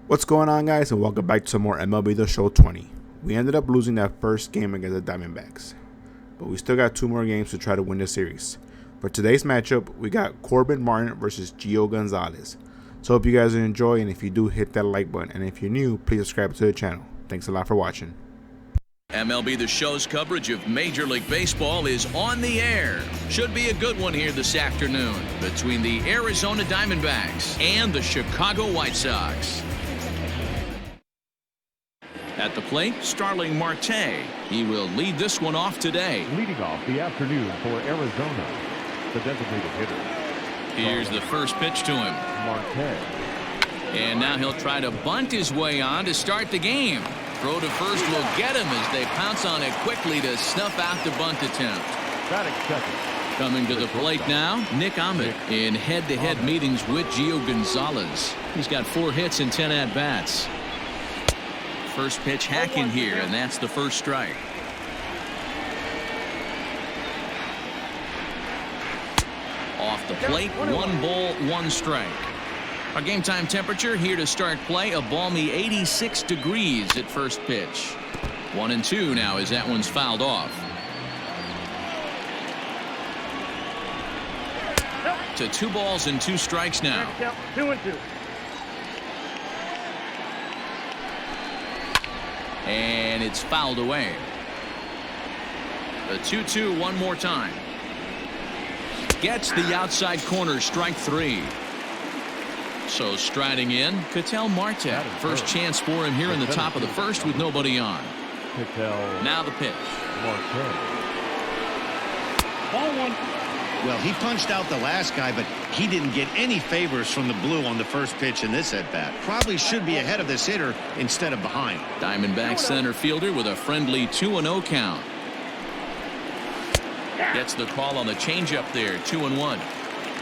What's going on, guys, and welcome back to some more MLB The Show 20. We ended up losing that first game against the Diamondbacks, but we still got two more games to try to win the series. For today's matchup, we got Corbin Martin versus Gio Gonzalez. So hope you guys enjoy, and if you do, hit that like button, and if you're new, please subscribe to the channel. Thanks a lot for watching. MLB The Show's coverage of Major League Baseball is on the air. Should be a good one here this afternoon between the Arizona Diamondbacks and the Chicago White Sox. At the plate, Starling Marte. He will lead this one off today. Leading off the afternoon for Arizona, the designated hitter. Here's the first pitch to him. Marte. And now he'll try to bunt his way on to start the game. Throw to first will get him as they pounce on it quickly to snuff out the bunt attempt. Batting second. Coming to the plate now, Nick Ahmed in head-to-head meetings with Gio Gonzalez. He's got 4 hits and 10 at-bats. First pitch hacking here, and that's the first strike. Off the plate, 1 ball, 1 strike. Our game time temperature here to start play, a balmy 86 degrees at first pitch. 1-2 now as that one's fouled off. To 2 balls and 2 strikes now. 2-2. And it's fouled away. The 2-2 one more time. Gets the outside corner, strike 3. So striding in, Ketel Marte. First chance for him here in the top of the first with nobody on. Now the pitch. Marte. Ball 1. Well, he punched out the last guy, but he didn't get any favors from the blue on the first pitch in this at-bat. Probably should be ahead of this hitter instead of behind. Diamondback center fielder with a friendly 2-0 count. Gets the call on the changeup there, 2-1.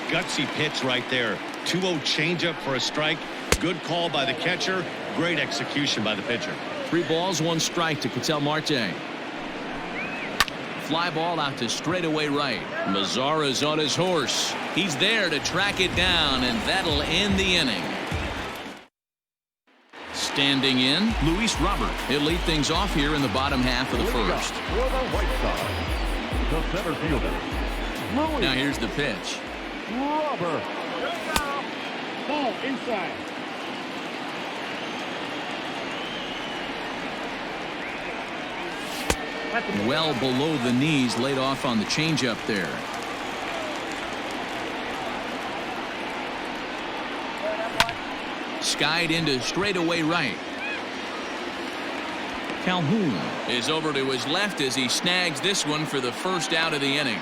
Gutsy pitch right there. 2-0 changeup for a strike. Good call by the catcher. Great execution by the pitcher. 3 balls, 1 strike to Ketel Marte. Fly ball out to straightaway right. Mazara's on his horse. He's there to track it down, and that'll end the inning. Standing in, Luis Robert. He'll lead things off here in the bottom half of the first. For the White Sox, the center fielder. Now here's the pitch. Robert. Ball inside. Well below the knees, laid off on the changeup there. Skied into straightaway right. Calhoun is over to his left as he snags this one for the first out of the inning.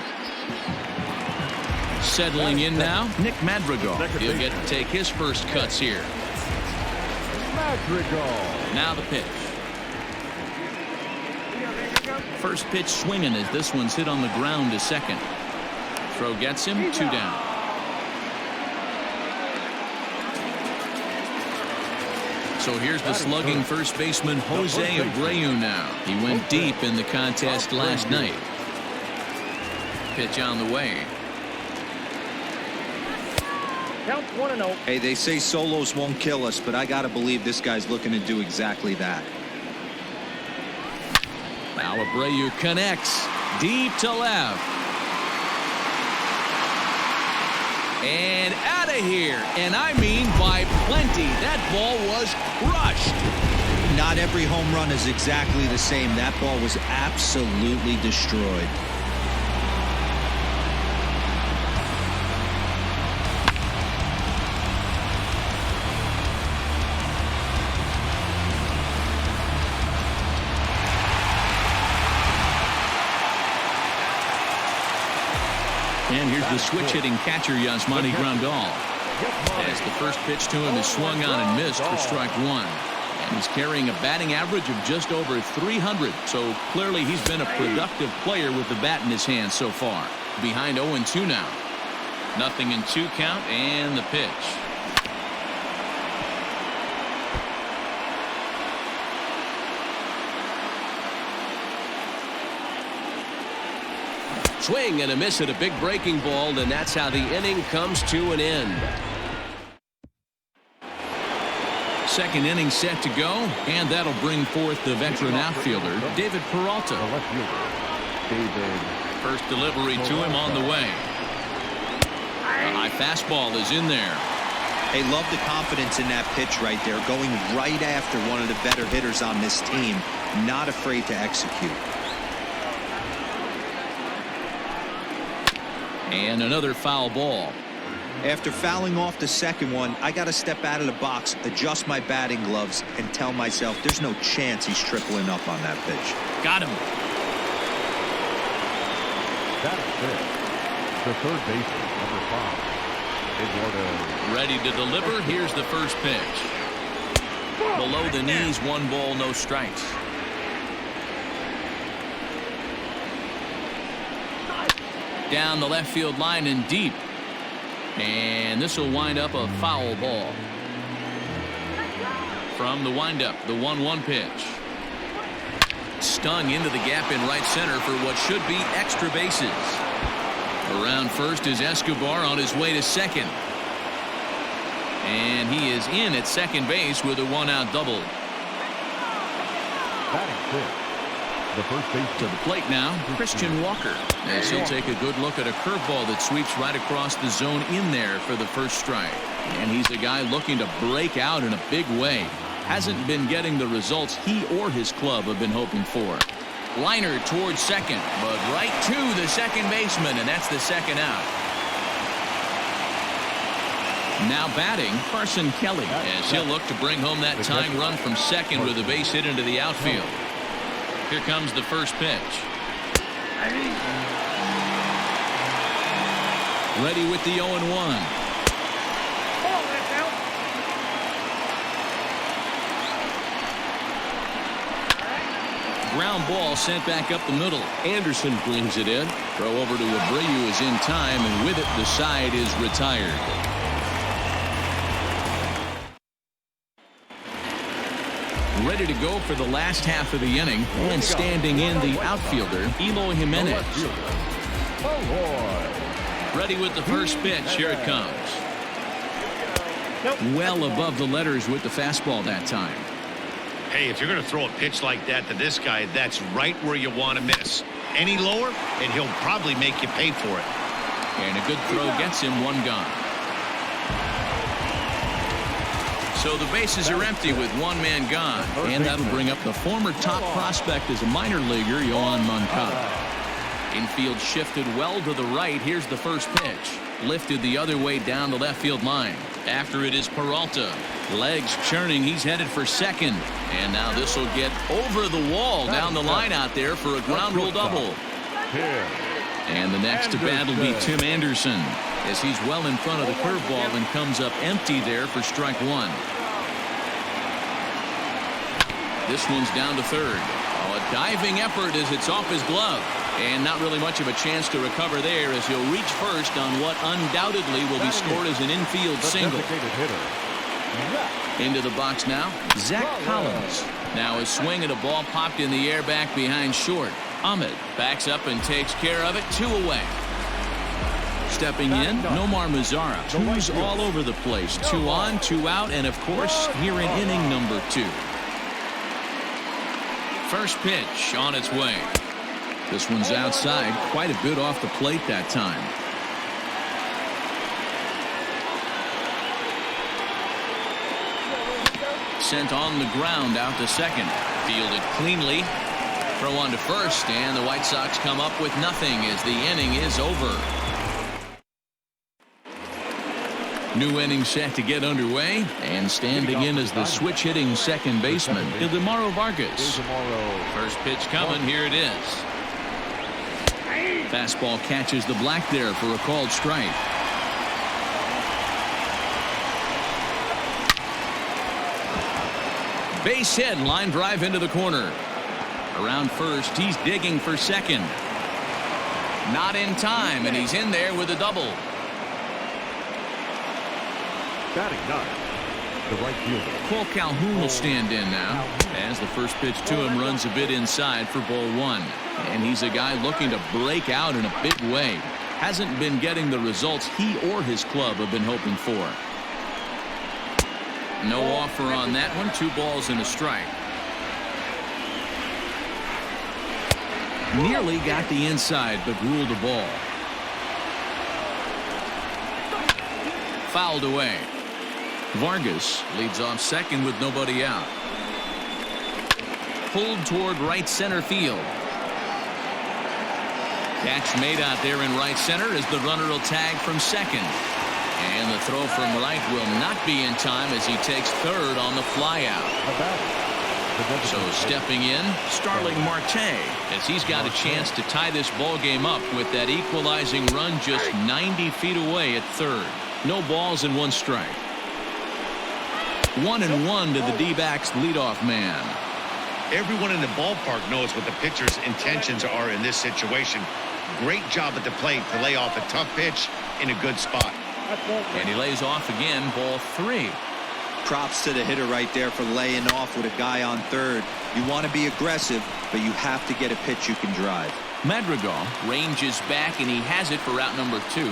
Settling in now, Nick Madrigal. He'll get to take his first cuts here. Madrigal. Now the pitch. First pitch swinging as this one's hit on the ground to second. Throw gets him, 2 down. So here's the slugging first baseman Jose Abreu now. He went deep in the contest last night. Pitch on the way. Count 1-0. Hey, they say solos won't kill us, but I gotta believe this guy's looking to do exactly that. Now Abreu connects deep to left. And out of here. And I mean by plenty. That ball was crushed. Not every home run is exactly the same. That ball was absolutely destroyed. And here's the switch-hitting catcher, Yasmani Grandal. As the first pitch to him is swung on and missed for strike 1. And he's carrying a batting average of just over 300. So clearly he's been a productive player with the bat in his hand so far. Behind 0-2 now. 0-2 count and the pitch. Swing and a miss at a big breaking ball, and that's how the inning comes to an end. Second inning set to go, and that'll bring forth the veteran outfielder, David Peralta. The left fielder, David. First delivery to him on the way. A high fastball is in there. Hey, love the confidence in that pitch right there. Going right after one of the better hitters on this team. Not afraid to execute. And another foul ball. After fouling off the second one, I got to step out of the box, adjust my batting gloves, and tell myself there's no chance he's tripling up on that pitch. Got him. That is it. The third baseman, number 5, Eduardo. Ready to deliver. Here's the first pitch. Below the knees, 1 ball, no strikes. Down the left field line and deep. And this will wind up a foul ball. From the windup, the 1-1 pitch. Stung into the gap in right center for what should be extra bases. Around first is Escobar on his way to second. And he is in at second base with a 1-out double. Batting fifth, the first baseman. To the plate now, Christian Walker, as he'll take a good look at a curveball that sweeps right across the zone in there for the first strike. And he's a guy looking to break out in a big way. Hasn't been getting the results he or his club have been hoping for. Liner towards second, but right to the second baseman, and that's the second out. Now batting, Carson Kelly, as he'll look to bring home that tying run from second with a base hit into the outfield. Here comes the first pitch. Ready with the 0-1. Ground ball sent back up the middle. Anderson brings it in. Throw over to Abreu is in time, and with it, the side is retired. Ready to go for the last half of the inning, and standing in the outfielder, Eloy Jimenez. Ready with the first pitch. Here it comes. Well above the letters with the fastball that time. Hey, if you're going to throw a pitch like that to this guy, that's right where you want to miss. Any lower, and he'll probably make you pay for it. And a good throw gets him 1 gone. So the bases are empty with 1 man gone. And that'll bring up the former top prospect as a minor leaguer, Yohan Moncada. Infield shifted well to the right. Here's the first pitch. Lifted the other way down the left field line. After it is Peralta. Legs churning. He's headed for second. And now this will get over the wall down the line out there for a ground rule double. And the next to bat will be Tim Anderson, as he's well in front of the curveball and comes up empty there for strike 1. This one's down to third. Oh, a diving effort as it's off his glove. And not really much of a chance to recover there, as he'll reach first on what undoubtedly will be scored as an infield single. Into the box now, Zach Collins. Now a swing and a ball popped in the air back behind short. Ahmed backs up and takes care of it. 2 away. Stepping in, Nomar Mazara. 2's all over the place. 2 on, 2 out, and of course, here in inning number 2. First pitch on its way. This one's outside, quite a bit off the plate that time. Sent on the ground out to second. Fielded cleanly. Throw on to first, and the White Sox come up with nothing as the inning is over. New inning set to get underway, and standing in as the switch-hitting second baseman, Ildemaro Vargas. First pitch coming, here it is. Fastball catches the black there for a called strike. Base hit, line drive into the corner. Around first, he's digging for second. Not in time, and he's in there with a double. Batting 9, the right fielder. Cole Calhoun will stand in now, as the first pitch to him runs a bit inside for ball 1. And he's a guy looking to break out in a big way. Hasn't been getting the results he or his club have been hoping for. No offer on that one. 2 balls and a strike. Nearly got the inside, but ruled a ball. Fouled away. Vargas leads off second with nobody out. Pulled toward right center field. Catch made out there in right center as the runner will tag from second. And the throw from right will not be in time as he takes third on the flyout. So stepping in, Starling Marte, as he's got a chance to tie this ball game up with that equalizing run just 90 feet away at third. No balls and 1 strike. 1-1 to the D-backs leadoff man. Everyone in the ballpark knows what the pitcher's intentions are in this situation. Great job at the plate to lay off a tough pitch in a good spot. And he lays off again, ball 3. Props to the hitter right there for laying off with a guy on third. You want to be aggressive, but you have to get a pitch you can drive. Madrigal ranges back, and he has it for out number 2.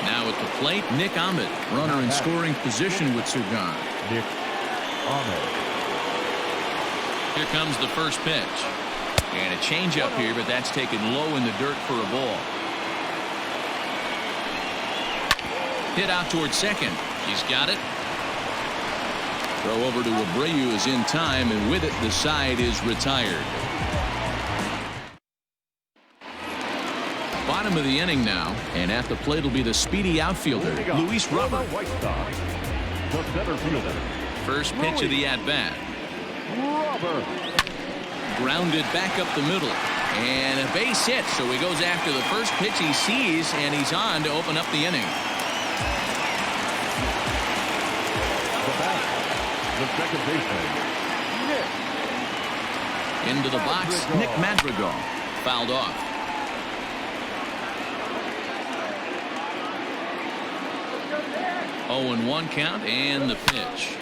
Now at the plate, Nick Ahmed, runner in scoring position with Sugan. Nick Ahmed. Here comes the first pitch. And a changeup here, but that's taken low in the dirt for a ball. Hit out towards second. He's got it. Throw over to Abreu is in time, and with it, the side is retired. Bottom of the inning now, and at the plate will be the speedy outfielder, Luis Robert. The center fielder. First pitch of the at-bat. Robert. Grounded back up the middle. And a base hit, so he goes after the first pitch he sees, and he's on to open up the inning. The second baseman, Nick. Into the box, Nick Madrigal. Fouled off. Oh, and 1 count, and the pitch.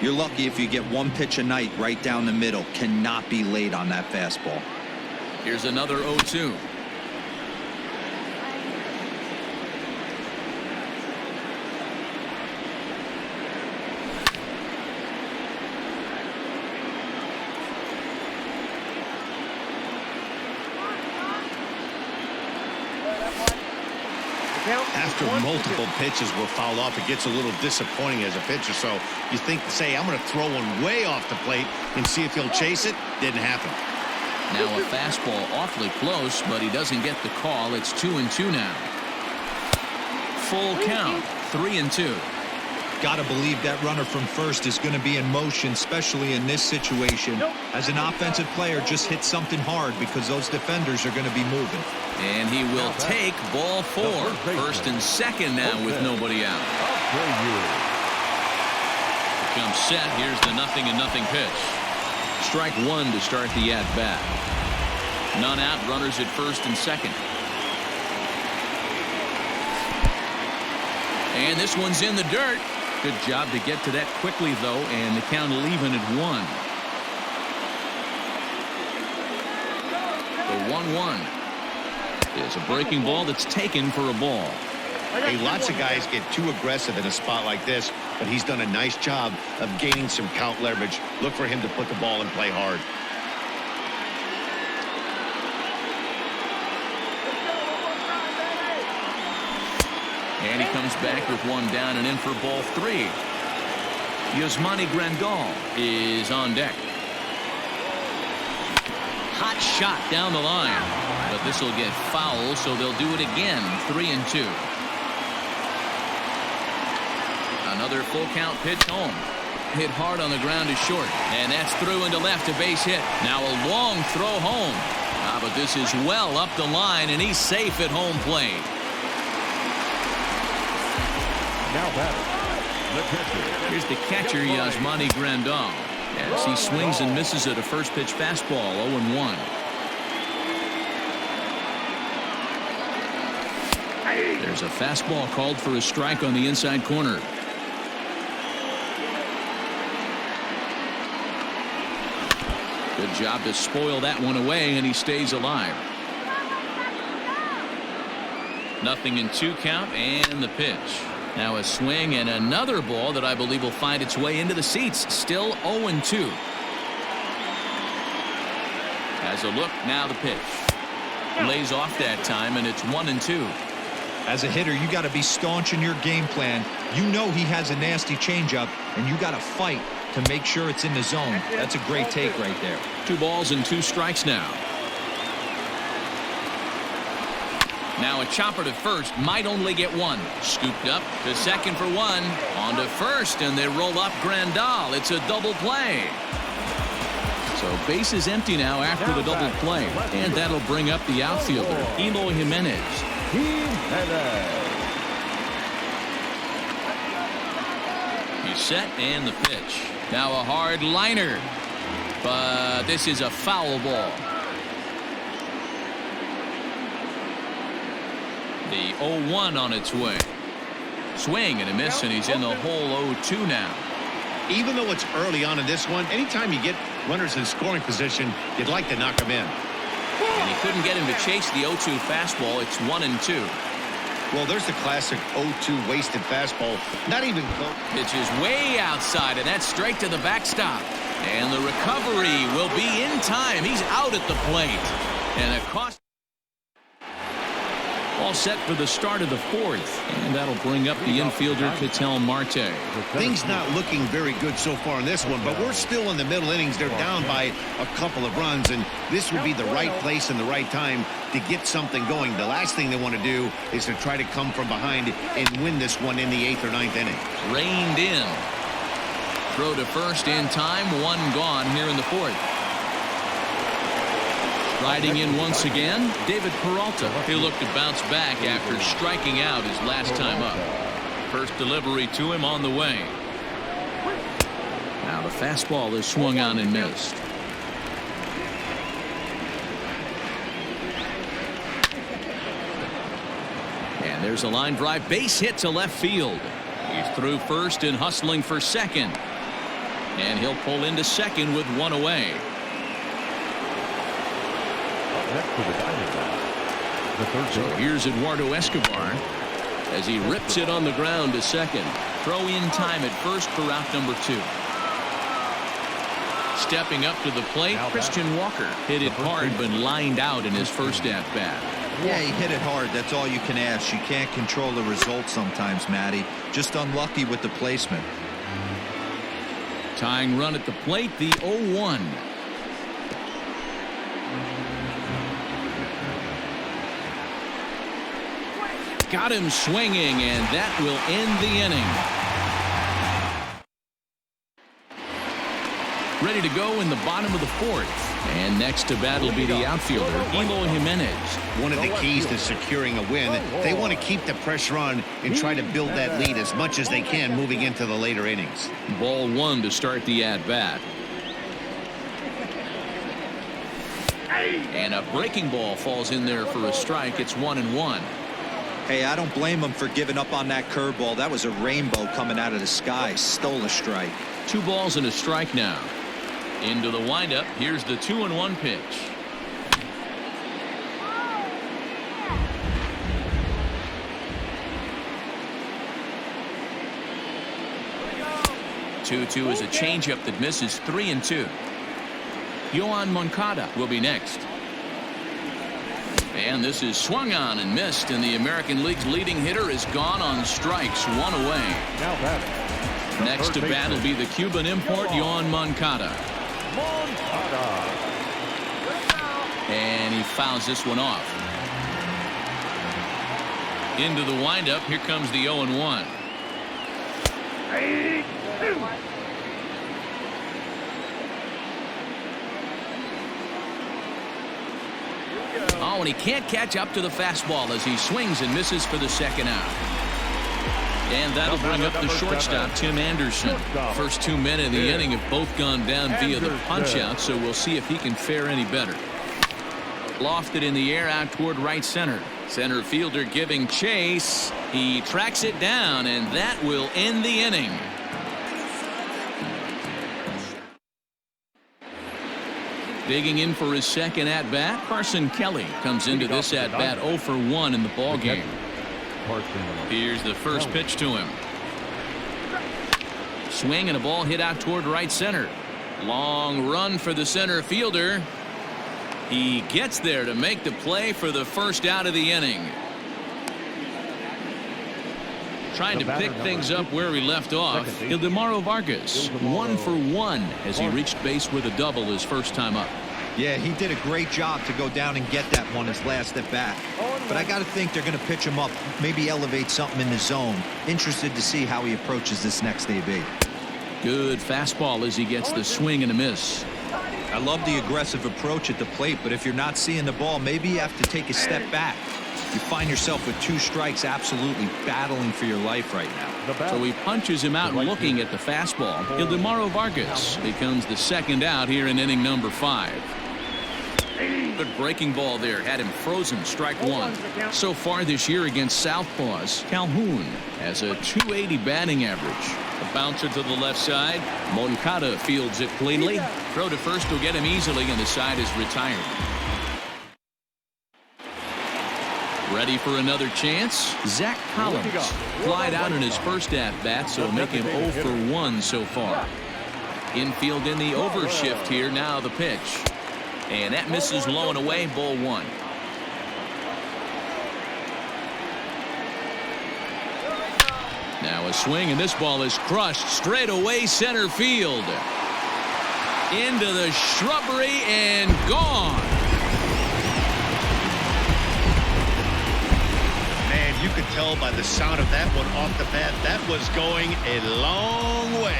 You're lucky if you get 1 pitch a night right down the middle. Cannot be late on that fastball. Here's another 0-2. After multiple pitches were fouled off, it gets a little disappointing as a pitcher. So you think, say, I'm going to throw one way off the plate and see if he'll chase it. Didn't happen. Now a fastball awfully close, but he doesn't get the call. It's 2-2 now. Full count, 3-2. Got to believe that runner from first is going to be in motion, especially in this situation. As an offensive player, just hit something hard because those defenders are going to be moving. And he will take ball 4. First and second now with nobody out. Comes set. Here's the 0-0 pitch. Strike 1 to start the at-bat. None out. Runners at first and second. And this one's in the dirt. Good job to get to that quickly, though, and the count will even at 1. The 1-1 is a breaking ball that's taken for a ball. Hey, lots of guys get too aggressive in a spot like this, but he's done a nice job of gaining some count leverage. Look for him to put the ball and play hard. And he comes back with 1 down and in for ball 3. Yasmani Grandal is on deck. Hot shot down the line, but this will get foul, so they'll do it again. 3-2. Another full count pitch home. Hit hard on the ground is short, and that's through into left, a base hit. Now a long throw home. But this is well up the line, and he's safe at home plate. Now batting, the catcher. Here's the catcher, Yasmani Grandal, as he swings and misses at a first pitch fastball. 0-1. There's a fastball called for a strike on the inside corner. Good job to spoil that one away, and he stays alive. 0-2 count and the pitch. Now a swing and another ball that I believe will find its way into the seats. Still 0-2. As a look, now the pitch. Lays off that time, and it's 1-2. As a hitter, you got to be staunch in your game plan. You know he has a nasty changeup, and you got to fight to make sure it's in the zone. That's a great take right there. 2 balls and 2 strikes now. Now a chopper to first, might only get 1. Scooped up to second for 1. On to first, and they roll up Grandal. It's a double play. So base is empty now after the double play, and that'll bring up the outfielder, Eloy Jimenez. He's set, and the pitch. Now a hard liner, but this is a foul ball. The 0-1 on its way. Swing and a miss, and he's in the hole 0-2 now. Even though it's early on in this one, anytime you get runners in scoring position, you'd like to knock them in. And he couldn't get him to chase the 0-2 fastball. It's 1-2. Well, there's the classic 0-2 wasted fastball. Not even close. Pitch is way outside, and that's straight to the backstop. And the recovery will be in time. He's out at the plate. And a cost. All set for the start of the 4th, and that'll bring up the infielder Ketel Marte. Things not looking very good so far in this one, but we're still in the middle innings. They're down by a couple of runs, and this would be the right place and the right time to get something going. The last thing they want to do is to try to come from behind and win this one in the 8th or 9th inning. Reined in. Throw to first in time. 1 gone here in the 4th. Riding in once again, David Peralta. He'll look to bounce back after striking out his last time up. First delivery to him on the way. Now the fastball is swung on and missed. And there's a line drive, base hit to left field. He's through first and hustling for second. And he'll pull into second with 1 away. Next to the Diamondbacks, the third So here's Eduardo Escobar as he rips it on the ground to second. Throw in time at first for out number 2. Stepping up to the plate, Christian Walker hit it hard but lined out in his first at bat. Yeah, he hit it hard. That's all you can ask. You can't control the result sometimes, Matty. Just unlucky with the placement. Tying run at the plate, the 0-1. Got him swinging, and that will end the inning. Ready to go in the bottom of the 4th. And next to bat will be the outfielder, Eloy Jimenez. One of the keys to securing a win, they want to keep the pressure on and try to build that lead as much as they can moving into the later innings. Ball 1 to start the at-bat. And a breaking ball falls in there for a strike. It's 1-1. Hey, I don't blame him for giving up on that curveball. That was a rainbow coming out of the sky. Stole a strike. 2 balls and a strike now. Into the windup. Here's the 2-1 pitch. Two is a changeup that misses. 3-2. Yoan Moncada will be next. And this is swung on and missed, and the American League's leading hitter is gone on strikes. 1 away. Next to bat will be the Cuban import, Yoan Moncada. And he fouls this one off. Into the windup. Here comes the 0-1. Oh, and he can't catch up to the fastball as he swings and misses for the second out. And that'll bring up the shortstop, Tim Anderson. First 2 men in the inning have both gone down via the punch-out, so we'll see if he can fare any better. Lofted in the air out toward right center. Center fielder giving chase. He tracks it down, and that will end the inning. Digging in for his second at-bat, Carson Kelly comes into this at-bat 0 for 1 in the ballgame. Here's the first pitch to him. Swing and a ball hit out toward right center. Long run for the center fielder. He gets there to make the play for the first out of the inning. Trying to pick things up where he left off. Ildemaro Vargas, 1 for 1 as he reached base with a double his first time up. Yeah, he did a great job to go down and get that one his last at bat. But I got to think they're going to pitch him up, maybe elevate something in the zone. Interested to see how he approaches this next AB. Good fastball as he gets the swing and a miss. I love the aggressive approach at the plate, but if you're not seeing the ball, maybe you have to take a step back. You find yourself with 2 strikes, absolutely battling for your life right now. So he punches him out looking at the fastball. Ildemaro Vargas becomes the second out here in inning number 5. Good breaking ball there, had him frozen. Strike 1. So far this year against Southpaws, Calhoun has a .280 batting average. A bouncer to the left side. Moncada fields it cleanly. Throw to first will get him easily, and the side is retired. Ready for another chance? Zach Collins flied out in his first at-bat, so it'll make him 0 for 1 so far. Infield in the overshift here. Now the pitch. And that misses low and away, ball 1. Now a swing, and this ball is crushed straight away center field. Into the shrubbery and gone. Man, you could tell by the sound of that one off the bat, that was going a long way.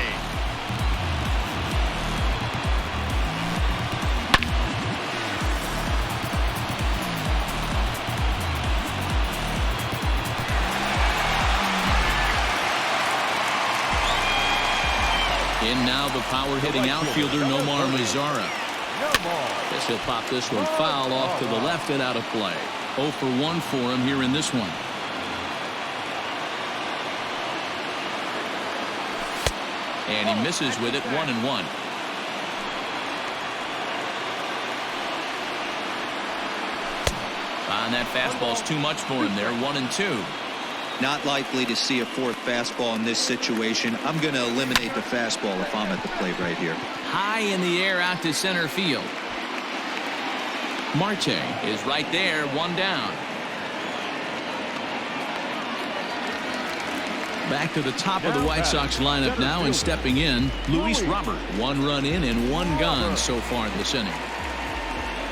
In now the power-hitting outfielder Nomar Mazara. Guess he'll pop this one foul off to the left and out of play. 0 for 1 for him here in this one. And he misses with it, 1-1. And that fastball's too much for him there, 1-2. Not likely to see a 4th fastball in this situation. I'm going to eliminate the fastball if I'm at the plate right here. High in the air out to center field. Marte is right there, 1 down. Back to the top of the White Sox lineup now, and stepping in, Luis Robert. 1 run in and 1 gone so far in this inning.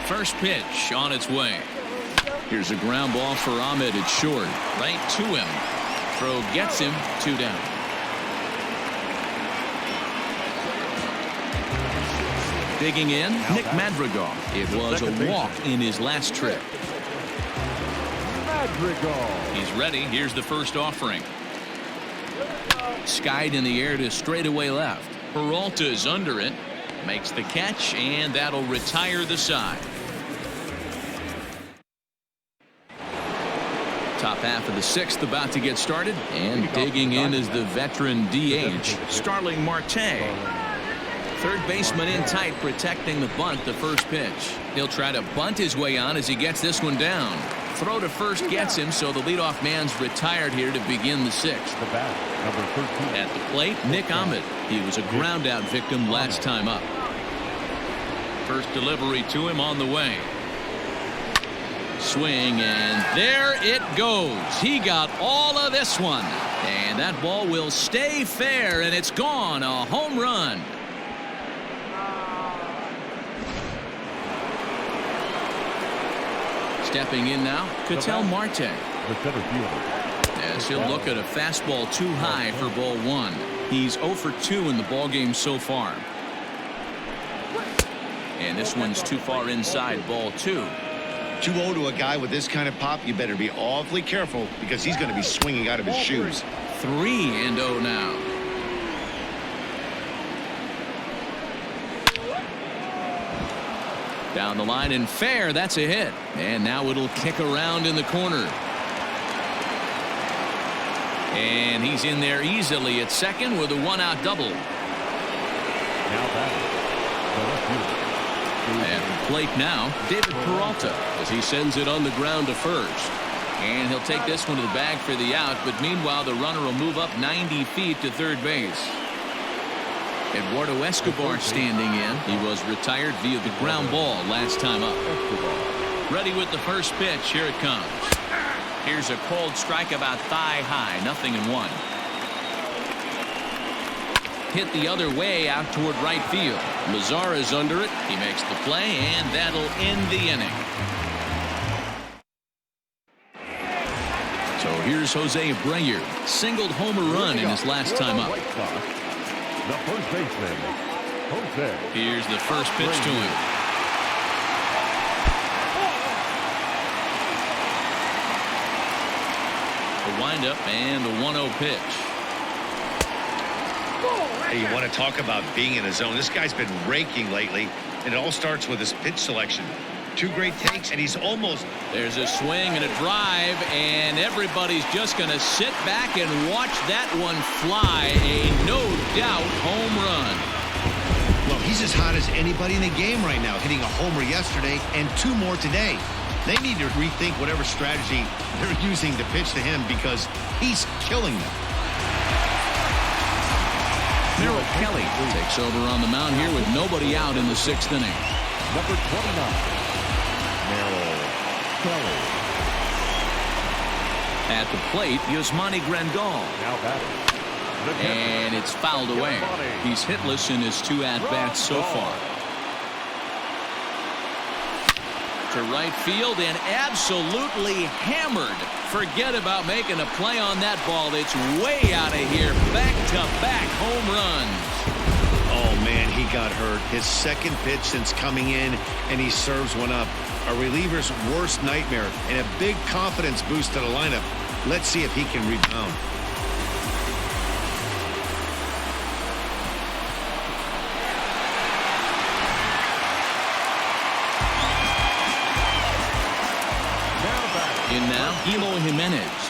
First pitch on its way. Here's a ground ball for Ahmed at short. Right to him. Throw gets him, 2 down. Digging in, Nick Madrigal. It was a walk in his last trip. He's ready. Here's the first offering. Skied in the air to straightaway left. Peralta's under it. Makes the catch, and that'll retire the side. Top half of the 6th about to get started, and digging in is the veteran DH, Starling Marte. Third baseman in tight, protecting the bunt, the first pitch. He'll try to bunt his way on as he gets this one down. Throw to first gets him, so the leadoff man's retired here to begin the 6th. At the plate, Nick Ahmed. He was a ground-out victim last time up. First delivery to him on the way. Swing, and there it goes. He got all of this one. And that ball will stay fair, and it's gone. A home run. Stepping in now, Ketel Marte. As he'll look at a fastball too high for ball 1. He's 0 for 2 in the ballgame so far. And this one's too far inside, ball 2. 2-0 to a guy with this kind of pop, you better be awfully careful because he's going to be swinging out of his shoes. 3-0 now. Down the line and fair, that's a hit. And now it'll kick around in the corner. And he's in there easily at second with a 1-out double. At the plate now, David Peralta, as he sends it on the ground to first. And he'll take this one to the bag for the out, but meanwhile the runner will move up 90 feet to third base. Eduardo Escobar standing in. He was retired via the ground ball last time up. Ready with the first pitch. Here it comes. Here's a cold strike about thigh high. 0-1. Hit the other way out toward right field. Lazar is under it. He makes the play, and that'll end the inning. So here's Jose Abreu. Singled home run in his last time up. The first baseman, Jose. Here's the first pitch to him. The windup and the 1-0 pitch. Hey, you want to talk about being in a zone? This guy's been raking lately, and it all starts with his pitch selection. 2 great takes, and he's almost... There's a swing and a drive, and everybody's just going to sit back and watch that one fly. A no-doubt home run. Well, he's as hot as anybody in the game right now, hitting a homer yesterday and 2 more today. They need to rethink whatever strategy they're using to pitch to him because he's killing them. Merrill Kelly takes over on the mound here with nobody out in the 6th inning. Number 29. Merrill Kelly. At the plate, Yasmani Grandal. Now batting. And it's fouled away. He's hitless in his 2 at-bats so far. To right field and absolutely hammered. Forget about making a play on that ball. It's way out of here. Back-to-back home runs. Oh, man, he got hurt. His 2nd pitch since coming in, and he serves one up. A reliever's worst nightmare and a big confidence boost to the lineup. Let's see if he can rebound. In now, Eloy Jimenez.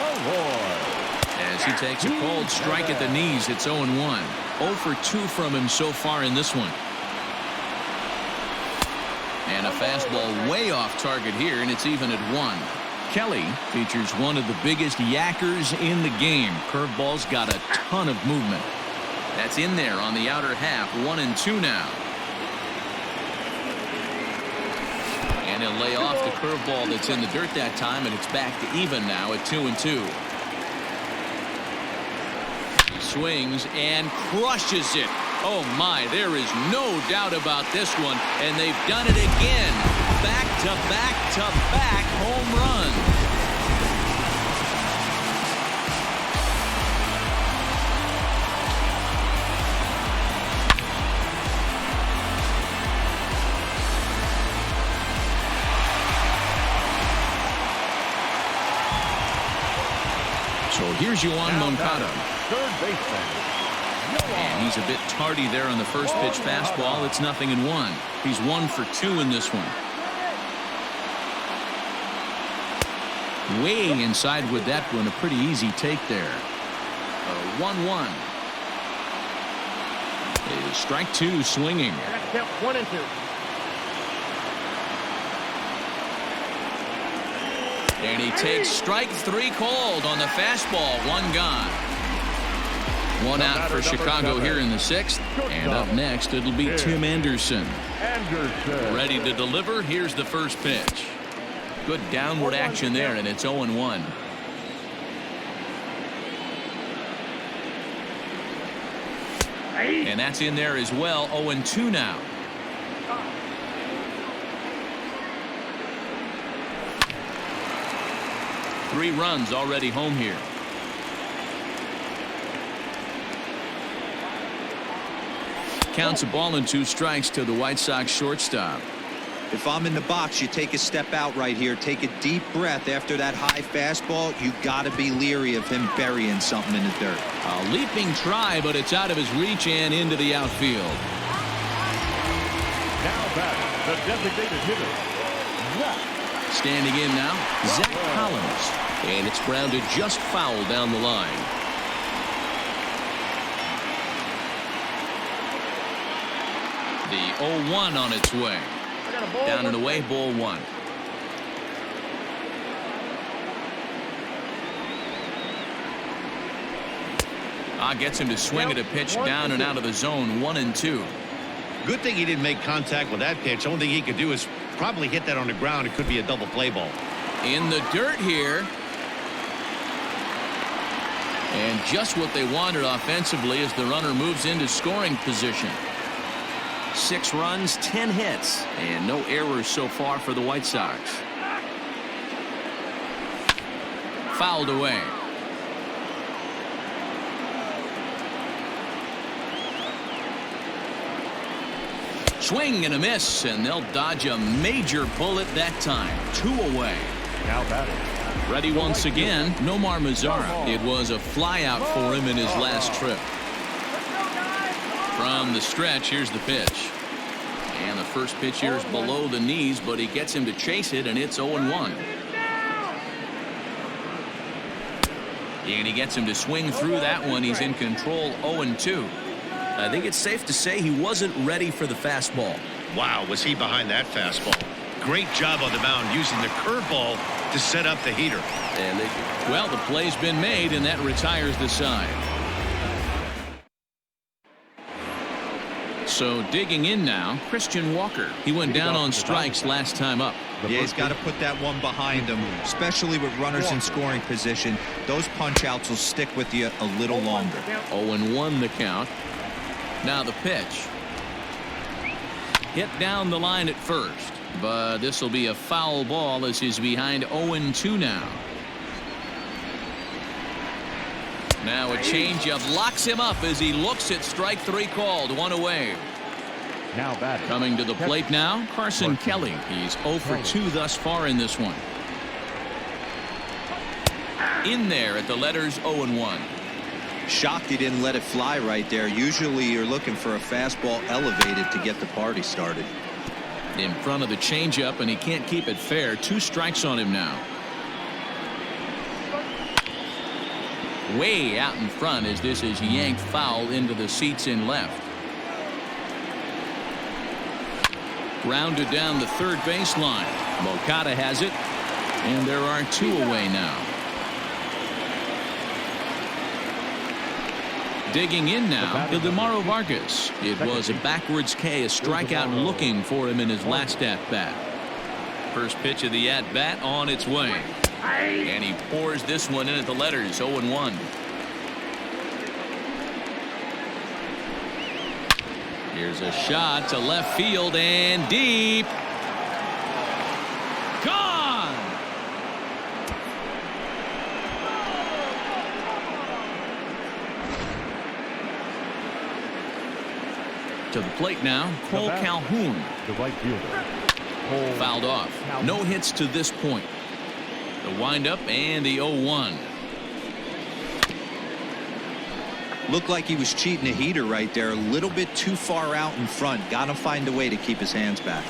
As he takes a cold strike at the knees, it's 0-1. 0 for 2 from him so far in this one. And a fastball way off target here, and it's even at 1. Kelly features one of the biggest yackers in the game. Curveball's got a ton of movement. That's in there on the outer half. 1-2 now. And he'll lay off the curveball that's in the dirt that time, and it's back to even now at 2-2. He swings and crushes it. Oh my, there is no doubt about this one, and they've done it again. Back-to-back-to-back home runs. So here's Yoan Moncada. Third baseman. And he's a bit tardy there on the first pitch fastball. It's 0-1. He's 1 for 2 in this one. Way inside with that one. A pretty easy take there. 1-1. Strike 2 swinging. Count 1-2. And he takes strike 3 called on the fastball. 1 gone. 1 out for Chicago here in the 6th. And up next, it'll be Tim Anderson. Ready to deliver. Here's the first pitch. Good downward action there, and it's 0-1. And that's in there as well. 0-2 now. Three runs already home here. Counts a ball and 2 strikes to the White Sox shortstop. If I'm in the box, you take a step out right here. Take a deep breath after that high fastball. You got to be leery of him burying something in the dirt. A leaping try, but it's out of his reach and into the outfield. Now back, the designated hitter, Zach. Standing in now, Zach Collins. And it's grounded just foul down the line. The 0-1 on its way. Down and away, ball 1. Gets him to swing at a pitch down and out of the zone. 1-2. Good thing he didn't make contact with that pitch. Only thing he could do is probably hit that on the ground. It could be a double play ball. In the dirt here. And just what they wanted offensively as the runner moves into scoring position. 6 runs, 10 hits, and no errors so far for the White Sox. Fouled away. Swing and a miss, and they'll dodge a major bullet that time. 2 away. Now batting. Ready once again, Nomar Mazara. It was a flyout for him in his last trip. From the stretch, here's the pitch. And the first pitch here is below the knees, but he gets him to chase it, and it's 0-1. And he gets him to swing through that one. He's in control. 0-2. I think it's safe to say he wasn't ready for the fastball. Wow, was he behind that fastball. Great job on the mound using the curveball to set up the heater. And well, the play's been made, and that retires the side. So digging in now, Christian Walker. He went down on strikes last time up. Yeah, he's got to put that one behind him, especially with runners in scoring position. Those punch outs will stick with you a little longer. 0-1 the count. Now the pitch. Hit down the line at first, but this will be a foul ball as he's behind 0-2 now. Now a changeup locks him up as he looks at strike 3 called. 1 away. Now batting. Coming to the plate now, Carson Kelly. He's 0 for 2 thus far in this one. In there at the letters 0-1. Shocked he didn't let it fly right there. Usually you're looking for a fastball elevated to get the party started. In front of the changeup, and he can't keep it fair. 2 strikes on him now. Way out in front as this is yanked foul into the seats in left. Grounded down the third baseline. Moncada has it, and there are 2 away now. Digging in now, Ildemaro Vargas. It was a backwards K, a strikeout looking for him in his last at-bat. First pitch of the at-bat on its way. And he pours this one in at the letters. 0-1. Here's a shot to left field and deep. Gone! To the plate now, Cole Calhoun. The right fielder. Fouled off. No hits to this point. The windup and the 0-1. Looked like he was cheating a heater right there. A little bit too far out in front. Got to find a way to keep his hands back.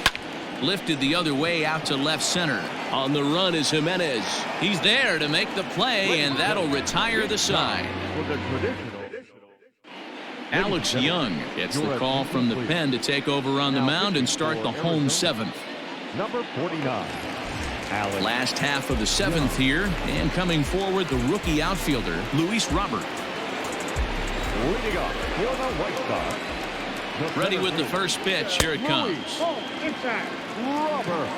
Lifted the other way out to left center. On the run is Jimenez. He's there to make the play, and that'll retire the side. Alex Young gets the call from the pen to take over on the mound and start the home 7th. Number 49. Last half of the 7th here, and coming forward the rookie outfielder Luis Robert. Leading up for the White Sox. Ready with the first pitch. Here it comes. Inside. Robert.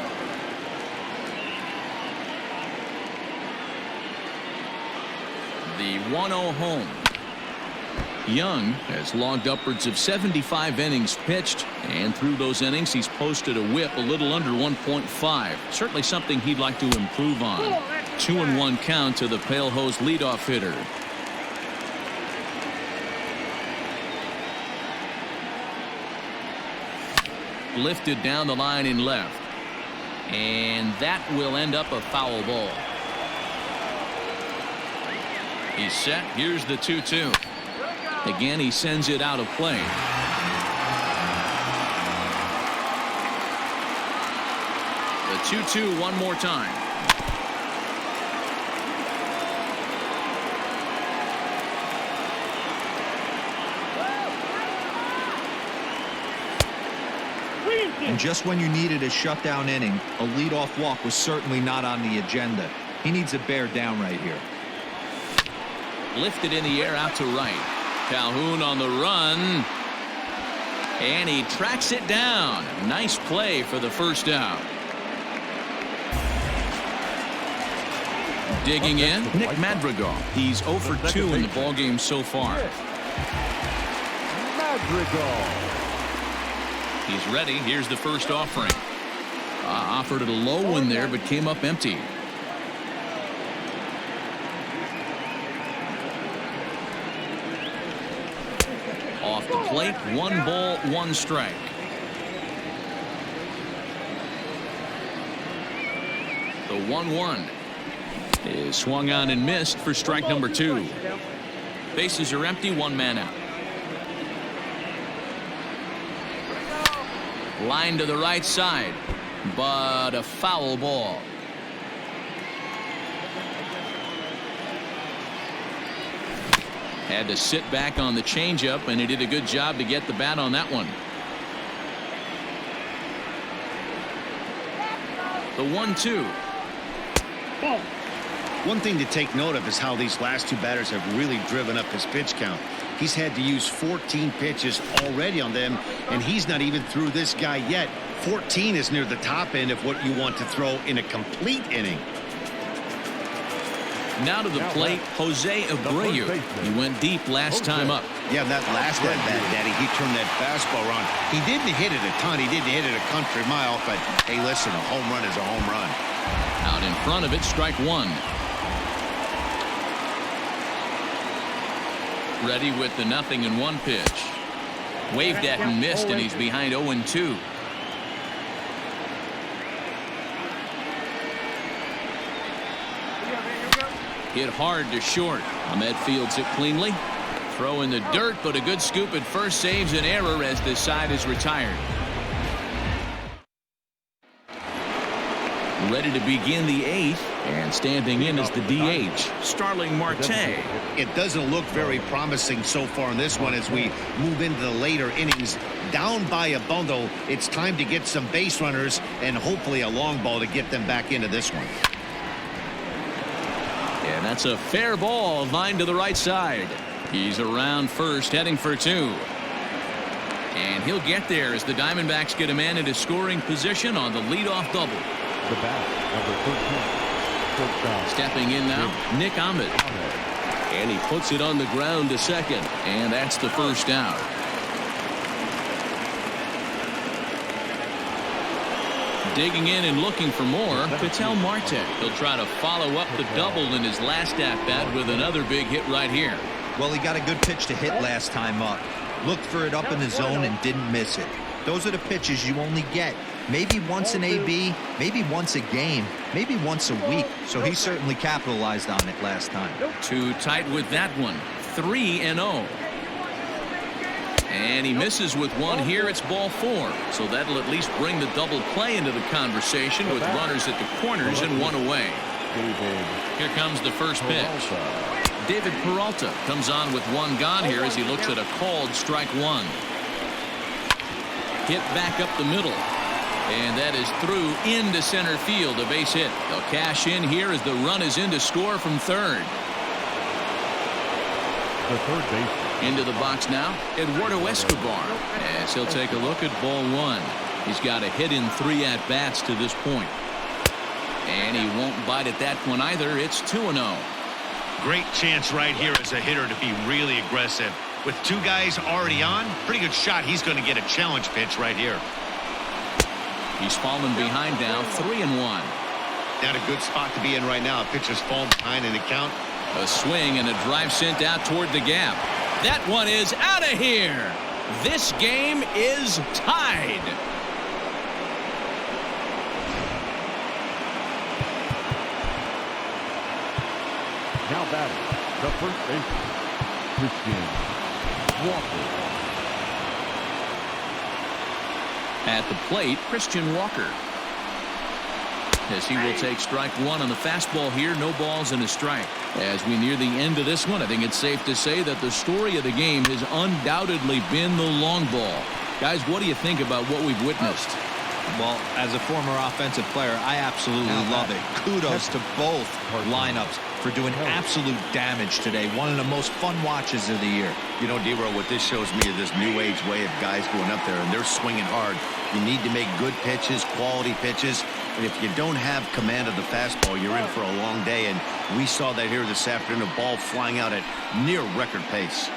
The 1-0 home. Young has logged upwards of 75 innings pitched, and through those innings he's posted a whip a little under 1.5. Certainly something he'd like to improve on. 2-1 count to the Pale Hose leadoff hitter. Lifted down the line in left, and that will end up a foul ball. He's set. Here's the 2-2. Again, he sends it out of play. The 2-2 one more time. And just when you needed a shutdown inning, a leadoff walk was certainly not on the agenda. He needs to bear down right here. Lifted in the air out to right. Calhoun on the run. And he tracks it down. Nice play for the first out. Digging in, Nick Madrigal. He's 0 for 2 in the ballgame so far. Madrigal. He's ready. Here's the first offering. Offered at a low one there, but came up empty. Off the plate, 1 ball, 1 strike. The 1-1 is swung on and missed for strike number 2. Bases are empty, 1 man out. Line to the right side, but a foul ball. Had to sit back on the changeup, and he did a good job to get the bat on that one. The 1-2. One thing to take note of is how these last 2 batters have really driven up his pitch count. He's had to use 14 pitches already on them, and he's not even through this guy yet. 14 is near the top end of what you want to throw in a complete inning. Now to the plate, Jose Abreu. He went deep last time up. Yeah, that last at bat, Daddy, he turned that fastball around. He didn't hit it a ton. He didn't hit it a country mile, but hey, listen, a home run is a home run. Out in front of it, strike 1. Ready with the 0-1 pitch. Waved at and missed, and he's behind 0-2. Hit hard to short. Ahmed fields it cleanly. Throw in the dirt, but a good scoop at first saves an error as this side is retired. Ready to begin the 8th, and standing in is the DH, Starling Marte. It doesn't look very promising so far in this one as we move into the later innings. Down by a bundle, it's time to get some base runners and hopefully a long ball to get them back into this one. And that's a fair ball, line to the right side. He's around first, heading for 2. And he'll get there as the Diamondbacks get a man into scoring position on the leadoff double. The bat, number 13. Stepping in now, Nick Ahmed. And he puts it on the ground to second. And that's the first out. Digging in and looking for more, Ketel Marte. He'll try to follow up the double in his last at-bat with another big hit right here. Well, he got a good pitch to hit last time up. Looked for it up in the zone and didn't miss it. Those are the pitches you only get. Maybe once an AB, maybe once a game, maybe once a week. So he certainly capitalized on it last time. Too tight with that one. 3-0. And he misses with one here. It's ball 4. So that'll at least bring the double play into the conversation with runners at the corners and 1 away. Here comes the first pitch. David Peralta comes on with 1 gone here as he looks at a called strike 1. Hit back up the middle. And that is through into center field, a base hit. They'll cash in here as the run is in to score from third. The third base. Into the box now, Eduardo Escobar, as he'll take a look at ball 1. He's got a hit in 3 at-bats to this point. And he won't bite at that one either. It's 2-0. Great chance right here as a hitter to be really aggressive. With 2 guys already on, pretty good shot. He's going to get a challenge pitch right here. He's fallen behind now, 3-1. Not a good spot to be in right now. Pitcher's fallen behind in the count. A swing and a drive sent out toward the gap. That one is out of here. This game is tied. Now batting, the first baseman, Christian Walker. At the plate, Christian Walker. As he will take strike 1 on the fastball here. No balls and a strike. As we near the end of this one, I think it's safe to say that the story of the game has undoubtedly been the long ball. Guys, what do you think about what we've witnessed? Well, as a former offensive player, I absolutely love it. Kudos to both lineups for doing absolute damage today. One of the most fun watches of the year. You know, D-Row, what this shows me is this new age way of guys going up there, and they're swinging hard. You need to make good pitches, quality pitches, and if you don't have command of the fastball, you're in for a long day, and we saw that here this afternoon, a ball flying out at near record pace.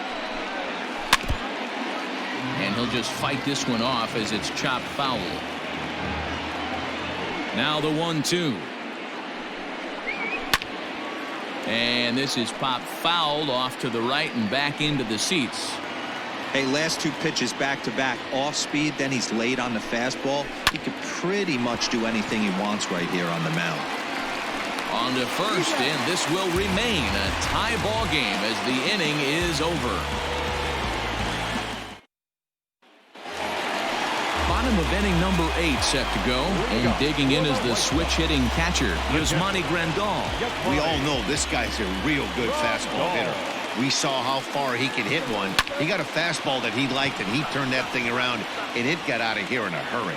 And he'll just fight this one off as it's chopped foul. Now the 1-2. And this is popped foul off to the right and back into the seats. Hey, last two pitches back-to-back off speed, then he's late on the fastball. He could pretty much do anything he wants right here on the mound. On to first, and this will remain a tie ball game as the inning is over. Bottom of inning number 8 set to go, and digging in is the switch-hitting catcher, Yasmani Grandal. We all know this guy's a real good fastball hitter. We saw how far he could hit one. He got a fastball that he liked, and he turned that thing around, and it got out of here in a hurry.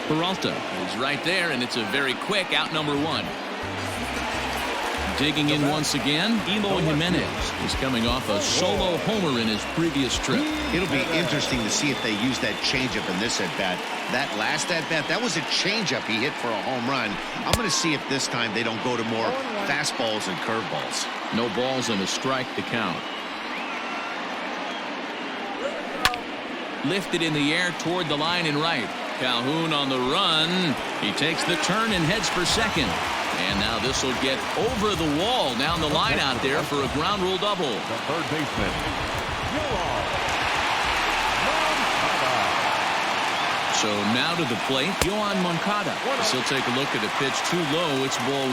Peralta is right there, and it's a very quick out number 1. Digging in once again, Eloy Jimenez is coming off a solo homer in his previous trip. It'll be interesting to see if they use that changeup in this at-bat. That last at-bat, that was a changeup he hit for a home run. I'm going to see if this time they don't go to more fastballs and curveballs. No balls and a strike to count. Lifted in the air toward the line and right. Calhoun on the run. He takes the turn and heads for second. And now this will get over the wall down the line out there for a ground rule double. The third baseman, So now to the plate, Yohan Moncada. He'll take a look at a pitch too low. It's ball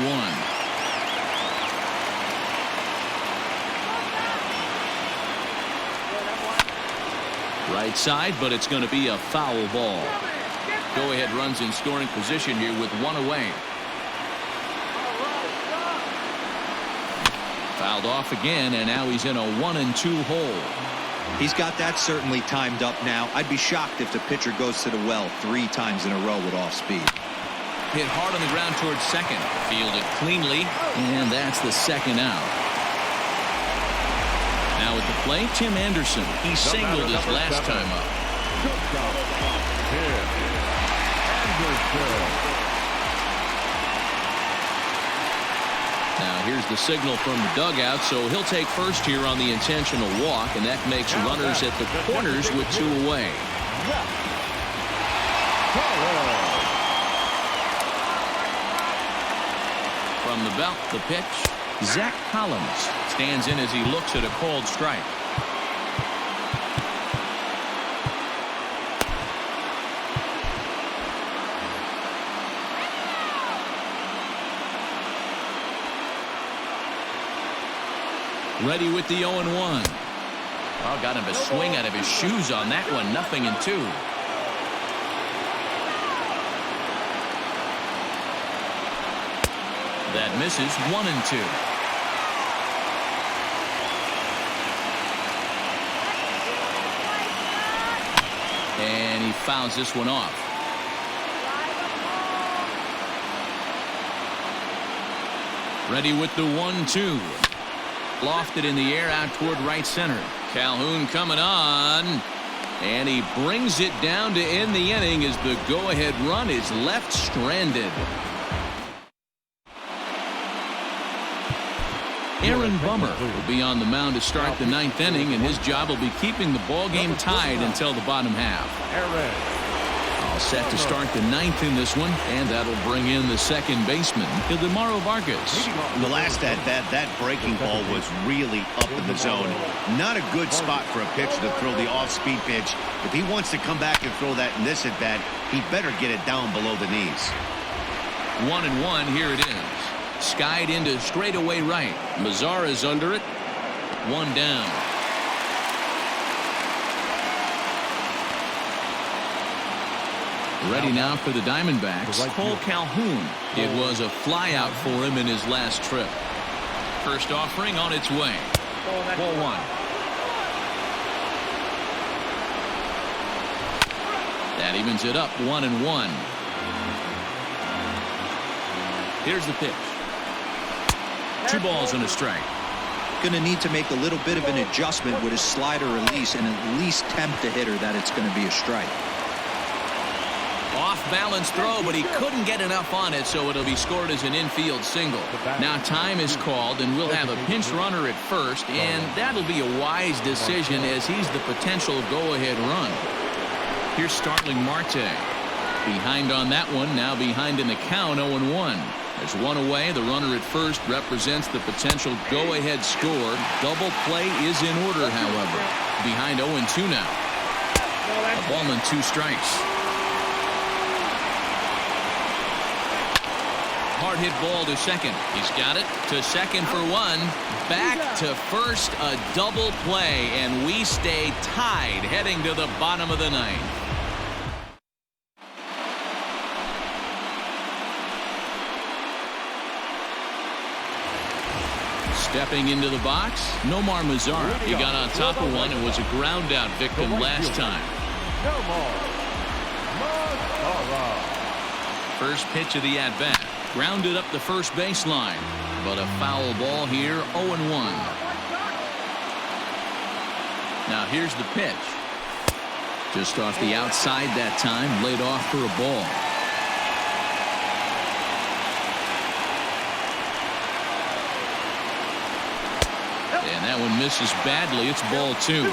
1. Right side, but it's going to be a foul ball. Go-ahead runs in scoring position here with 1 away. Fouled off again, and now he's in a 1-2 hole. He's got that certainly timed up now. I'd be shocked if the pitcher goes to the well 3 times in a row with off speed. Hit hard on the ground towards second. Fielded cleanly, and that's the second out. Now at the plate, Tim Anderson. He singled his last time up. Now here's the signal from the dugout, so he'll take first here on the intentional walk, and that makes runners at the corners with 2 away. From the belt, the pitch. Zach Collins stands in as he looks at a called strike. Ready with the 0-1. Oh, got him a swing out of his shoes on that one. 0-2. That misses. 1-2. And he fouls this one off. Ready with the 1-2. Lofted in the air out toward right center. Calhoun coming on. And he brings it down to end the inning as the go-ahead run is left stranded. Aaron Bummer will be on the mound to start the 9th inning, and his job will be keeping the ball game tied until the bottom half. All set to start the 9th in this one, and that'll bring in the second baseman, Ildemaro Vargas. In the last at-bat, that breaking ball was really up in the zone. Not a good spot for a pitcher to throw the off-speed pitch. If he wants to come back and throw that in this at-bat, he better get it down below the knees. 1-1, here it is. Skied into straightaway right. Mazara's under it. 1 down. Ready now for the Diamondbacks, Cole Calhoun. It was a flyout for him in his last trip. First offering on its way. Ball 1. That evens it up. 1-1. Here's the pitch. 2 balls and a strike. going to need to make a little bit of an adjustment with his slider release and at least tempt the hitter that it's going to be a strike. Off-balance throw, but he couldn't get enough on it, so it'll be scored as an infield single. Now time is called, and we'll have a pinch runner at first, and that'll be a wise decision as he's the potential go-ahead run. Here's Starling Marte. Behind on that one, now behind in the count, 0-1. There's one away. The runner at first represents the potential go-ahead score. Double play is in order, however. Behind 0-2 now. A ball and 2 strikes. Hard hit ball to second. He's got it to second for 1. Back to first, a double play, and we stay tied heading to the bottom of the 9th. Stepping into the box, Nomar Mazara. He got on top of one and was a ground out victim last time. First pitch of the at-bat. Grounded up the first baseline, but a foul ball here, 0-1. Now here's the pitch. Just off the outside that time, laid off for a ball. And that one misses badly. It's ball 2.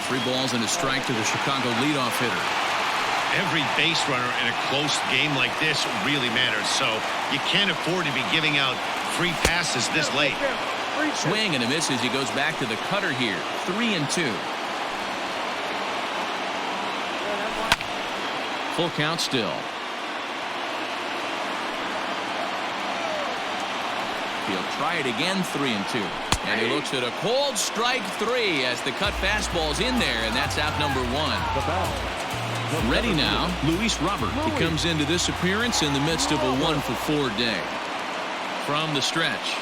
Three balls and a strike to the Chicago leadoff hitter. Every base runner in a close game like this really matters, so you can't afford to be giving out free passes this late. Swing and a miss as he goes back to the cutter here. 3-2. Full count still. He'll try it again, 3-2. And he looks at a cold strike 3 as the cut fastball's in there, and that's out number 1. Ready now, Luis Robert. He comes into this appearance in the midst of a 1-for-4 day. From the stretch.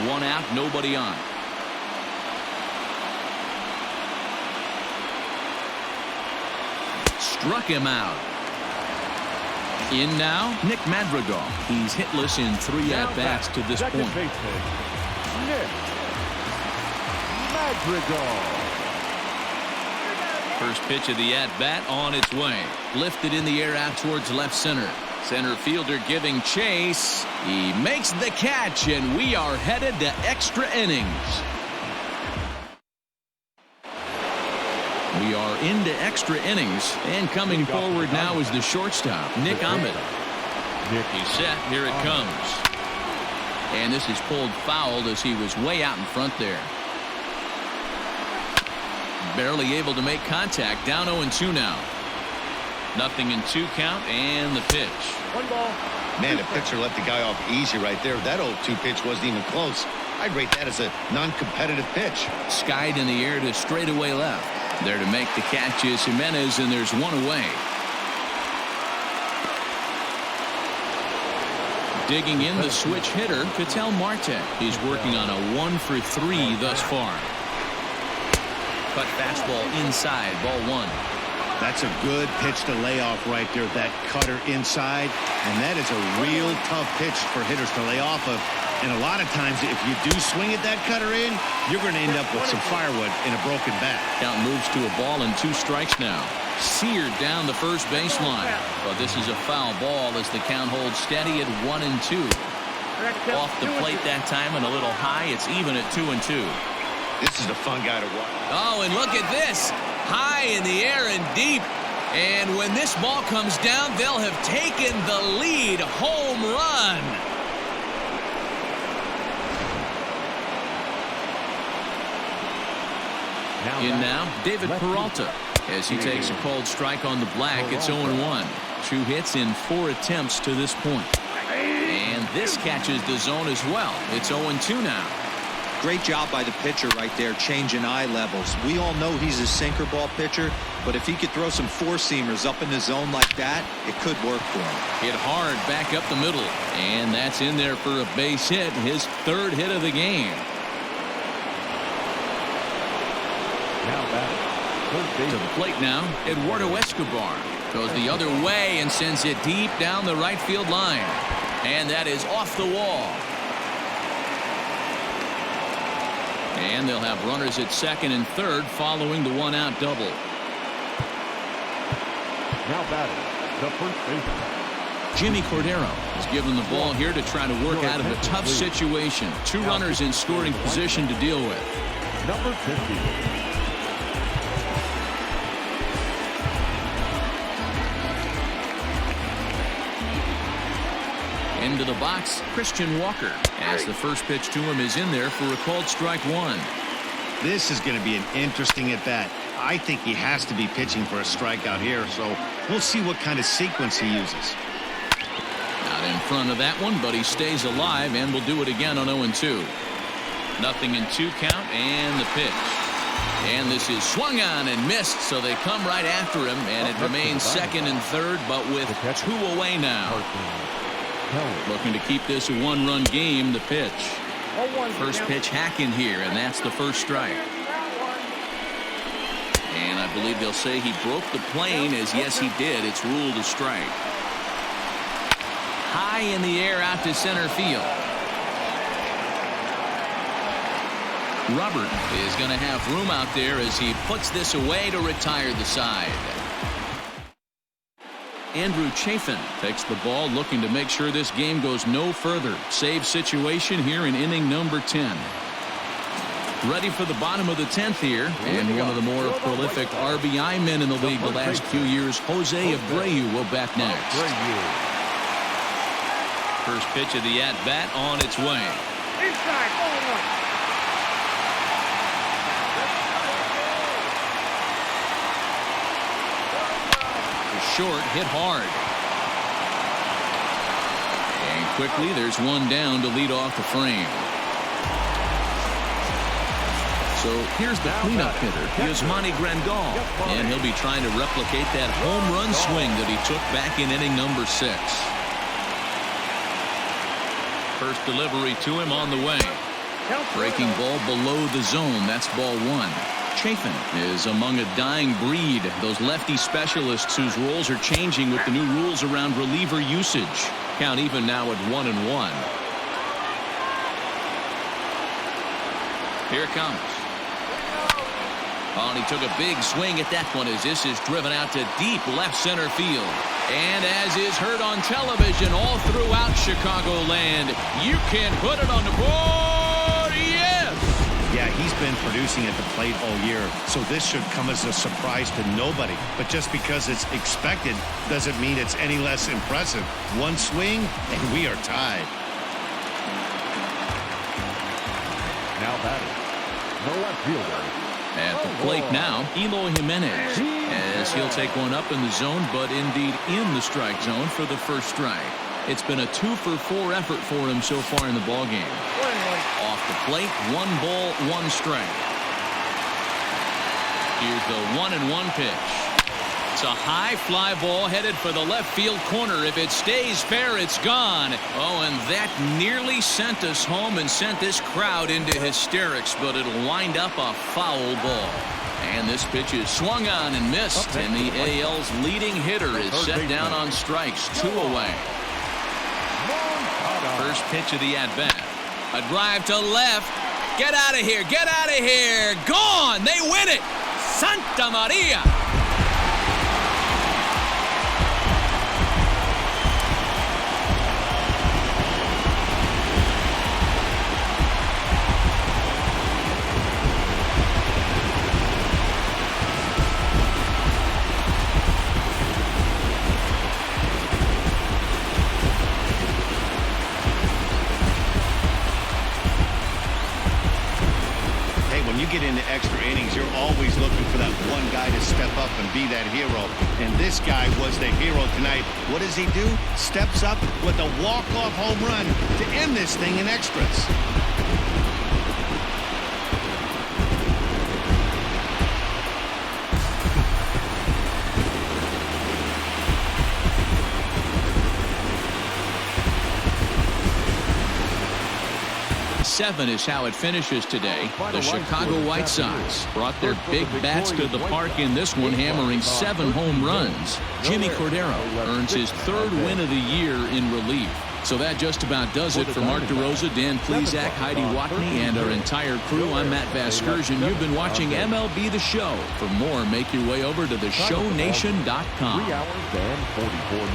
One out, nobody on. Struck him out. In now, Nick Madrigal. He's hitless in 3 at-bats to this point. Nick Madrigal. First pitch of the at-bat on its way. Lifted in the air out towards left center. Center fielder giving chase. He makes the catch, and we are headed to extra innings. We are into extra innings, and coming forward now is the shortstop, Nick Ahmed. He's set. Here it comes. And this is pulled foul as he was way out in front there. Barely able to make contact. Down 0-2 now. 0-2 count, and the pitch. 1 ball. Man, the pitcher let the guy off easy right there. That 0-2 pitch wasn't even close. I'd rate that as a non-competitive pitch. Skied in the air to straightaway left. There to make the catch is Jimenez, and there's one away. Digging in the switch hitter, Ketel Marte. He's working on a 1-for-3 thus far. Cut fastball inside, ball 1. That's a good pitch to lay off right there, that cutter inside. And that is a real tough pitch for hitters to lay off of. And a lot of times, if you do swing at that cutter in, you're going to end up with some firewood in a broken bat. Count moves to a ball and 2 strikes now. Seared down the first baseline. But this is a foul ball as the count holds steady at 1-2. Off the plate that time and a little high. It's even at 2-2. This is a fun guy to watch. Oh, and look at this. High in the air and deep. And when this ball comes down, they'll have taken the lead. Home run. In now, David Peralta. As he takes a cold strike on the black, it's 0-1. 2 hits in 4 attempts to this point. And this catches the zone as well. It's 0-2 now. Great job by the pitcher right there, changing eye levels. We all know he's a sinker ball pitcher, but if he could throw some four-seamers up in the zone like that, it could work for him. Hit hard back up the middle, and that's in there for a base hit, his third hit of the game. Now batting, third base. To the plate now, Eduardo Escobar goes the other way and sends it deep down the right field line. And that is off the wall. And they'll have runners at second and third following the one-out double. Now batting, the first baseman. Jimmy Cordero is given the ball here to try to work out of a tough situation. Two runners in scoring position to deal with. Number 50. Into the box, Christian Walker, as the first pitch to him is in there for a called strike one. This is going to be an interesting at bat. I think he has to be pitching for a strikeout here, so we'll see what kind of sequence he uses. Out in front of that one, but he stays alive and will do it again on 0-2. Nothing in 2 count, and the pitch. And this is swung on and missed, so they come right after him, and it remains second and third, but with 2 away now. Looking to keep this a one-run game. The pitch. First pitch hacking here, and that's the first strike. And I believe they'll say he broke the plane, as yes he did. It's ruled a strike. High in the air out to center field. Robert is going to have room out there as he puts this away to retire the side. Andrew Chafin takes the ball, looking to make sure this game goes no further. Save situation here in inning number 10. Ready for the bottom of the 10th here, and one of the more prolific RBI men in the league the last few years, Jose Abreu, will bat next. First pitch of the at-bat on its way. Inside, 0-1. Short, hit hard. And quickly there's one down to lead off the frame. So here's the cleanup hitter, Yasmani Grandal, and he'll be trying to replicate that home run swing that he took back in inning number 6. First delivery to him on the way. Breaking ball below the zone. That's ball 1. Chafin is among a dying breed, those lefty specialists whose roles are changing with the new rules around reliever usage. Count even now at 1-1. Here it comes. Oh, and he took a big swing at that one as this is driven out to deep left center field. And as is heard on television all throughout Chicagoland, you can put it on the board. Yeah, he's been producing at the plate all year, so this should come as a surprise to nobody. But just because it's expected doesn't mean it's any less impressive. One swing, and we are tied. Now batting, the left fielder. At the plate now, Eloy Jimenez, as he'll take one up in the zone, but indeed in the strike zone for the first strike. It's been a 2-for-4 effort for him so far in the ballgame. Off the plate, 1 ball, 1 strike. Here's the 1-1 pitch. It's a high fly ball headed for the left field corner. If it stays fair, it's gone. Oh, and that nearly sent us home and sent this crowd into hysterics, but it'll wind up a foul ball. And this pitch is swung on and missed, and the AL's leading hitter is set down on strikes, 2 away. First pitch of the at-bat. A drive to left. Get out of here. Get out of here. Gone. They win it. Santa Maria. Get into extra innings, you're always looking for that one guy to step up and be that hero. And this guy was the hero tonight. What does he do? Steps up with a walk-off home run to end this thing in extras. 7 is how it finishes today. The Chicago White Sox brought their big bats to the park in this one, hammering 7 home runs. Jimmy Cordero earns his 3rd win of the year in relief. So that just about does it for Mark DeRosa, Dan Plesac, Heidi Watney, and our entire crew. I'm Matt Vasgersian. You've been watching MLB The Show. For more, make your way over to theshownation.com. 3 hours and 44 minutes.